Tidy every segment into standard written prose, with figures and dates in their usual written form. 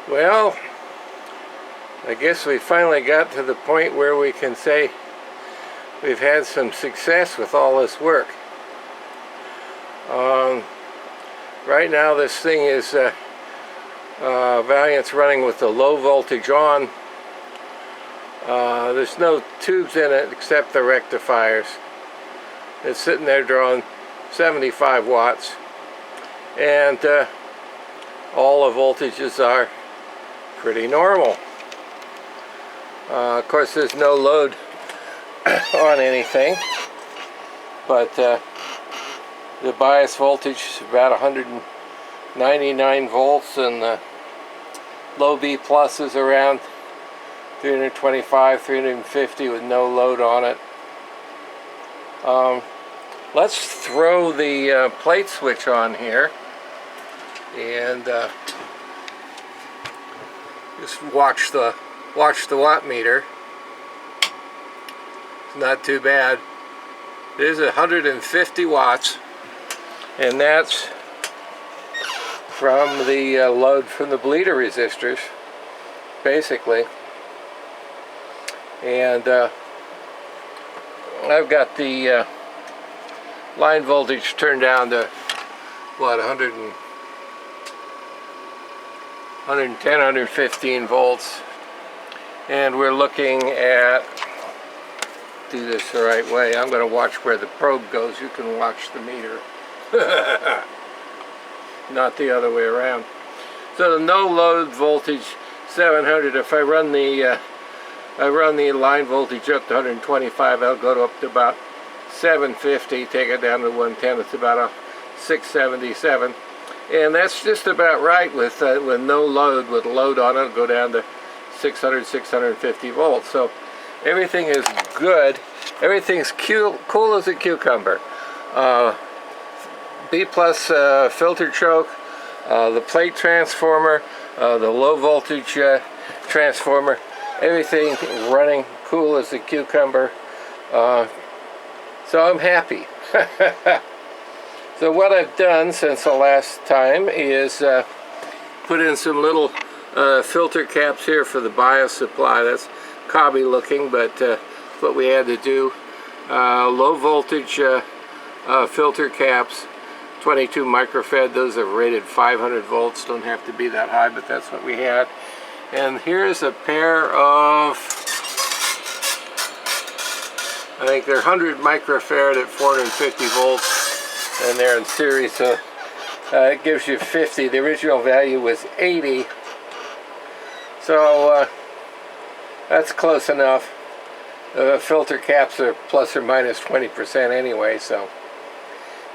Well, I guess we finally got to the point where we can say we've had some success with all this work. Right now this thing is Valiant's running with the low voltage on. There's no tubes in it except the rectifiers. It's sitting there drawing 75 watts, and all the voltages are pretty normal. Of course there's no load on anything, but the bias voltage is about 199 volts, and the low B plus is around 325, 350 with no load on it. Let's throw the plate switch on here and just watch the watt meter. It's not too bad. It is 150 watts, and that's from the load from the bleeder resistors, basically. And I've got the line voltage turned down to what, 110, 115 volts, and we're looking at, do this the right way, I'm going to watch where the probe goes. You can watch the meter. Not the other way around. So the no load voltage 700, if I run the line voltage up to 125, I'll go up to about 750, take it down to 110, it's about a 677, and that's just about right with no load. With load on it, it'll go down to 600, 650 volts. So everything is good. Everything's cool as a cucumber. B plus filter choke, the plate transformer, the low voltage transformer, everything running cool as a cucumber. So I'm happy. So what I've done since the last time is put in some little filter caps here for the bias supply. That's cobby looking, but what we had to do. Low voltage filter caps, 22 microfarad. Those are rated 500 volts. Don't have to be that high, but that's what we had. And here's a pair of, I think they're 100 microfarad at 450 volts, and they're in series, so it gives you 50. The original value was 80, so that's close enough. The filter caps are plus or minus 20% anyway, so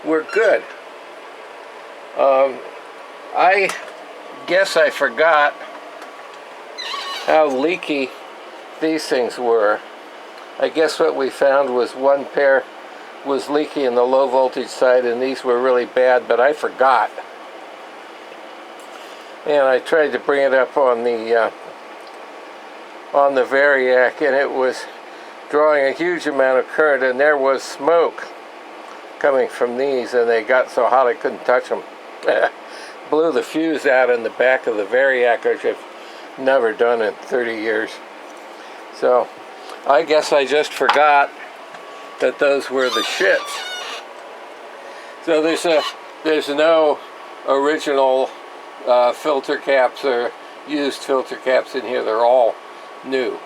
we're good. I guess I forgot how leaky these things were. I guess what we found was one pair was leaky in the low voltage side, and these were really bad, but I forgot. And I tried to bring it up on the Variac, and it was drawing a huge amount of current, and there was smoke coming from these, and they got so hot I couldn't touch them. Blew the fuse out in the back of the Variac, which I've never done in 30 years. So I guess I just forgot that those were the shits. So there's no original filter caps or used filter caps in here. They're all new.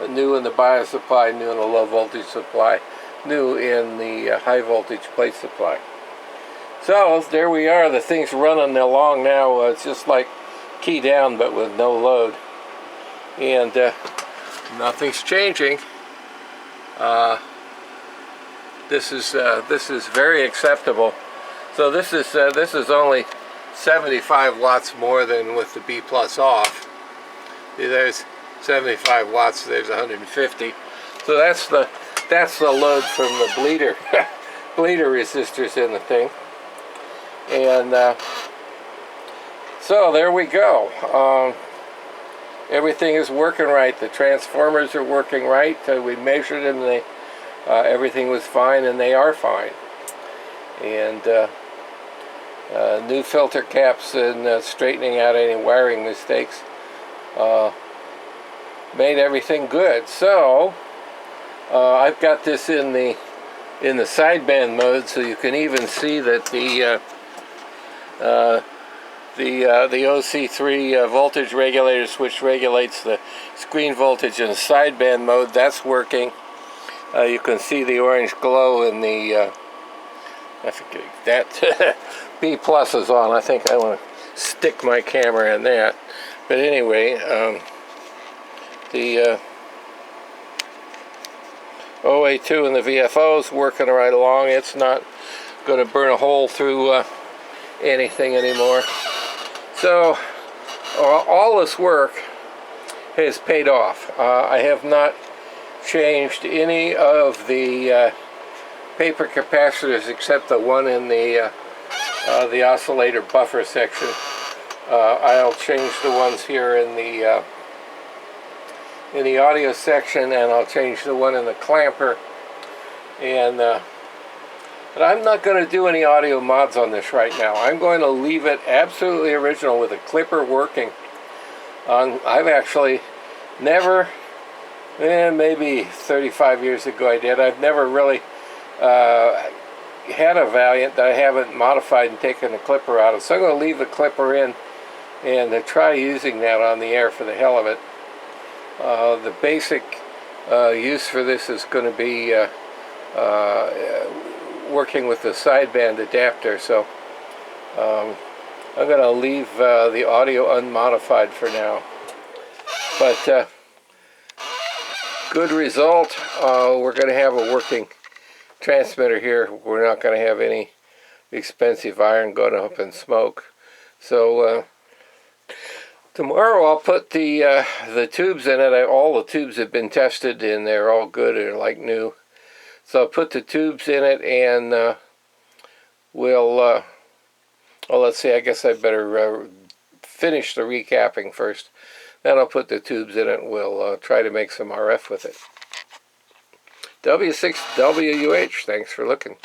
New in the bias supply, new in the low voltage supply, new in the high voltage plate supply. So there we are. The thing's running along now. It's just like key down, but with no load, and nothing's changing. This is very acceptable. So this is only 75 watts more than with the B plus off. There's 75 watts. There's 150. So that's the load from the bleeder bleeder resistors in the thing. And so there we go. Everything is working right. The transformers are working right. We measured them. Everything was fine, and they are fine. And new filter caps and straightening out any wiring mistakes made everything good. So I've got this in the sideband mode, so you can even see that the OC3 voltage regulator switch regulates the screen voltage in sideband mode. That's working. You can see the orange glow in the I think that B plus is on. I think I want to stick my camera in that. But anyway, the OA2 and the VFO is working right along. It's not going to burn a hole through anything anymore. So all this work has paid off. I have not changed any of the paper capacitors except the one in the oscillator buffer section. I'll change the ones here in the audio section, and I'll change the one in the clamper. And but I'm not going to do any audio mods on this right now. I'm going to leave it absolutely original with a clipper working. I've actually never, maybe 35 years ago I did. I've never really had a Valiant that I haven't modified and taken the clipper out of. So I'm going to leave the clipper in and try using that on the air for the hell of it. The basic use for this is going to be working with the sideband adapter, so I'm going to leave the audio unmodified for now. But good result. We're going to have a working transmitter here. We're not going to have any expensive iron going up in smoke. So tomorrow I'll put the tubes in it. All the tubes have been tested and they're all good. They're like new. So I'll put the tubes in it, and we'll, well, let's see, I guess I better finish the recapping first. Then I'll put the tubes in it, and we'll try to make some RF with it. W6WUH, thanks for looking.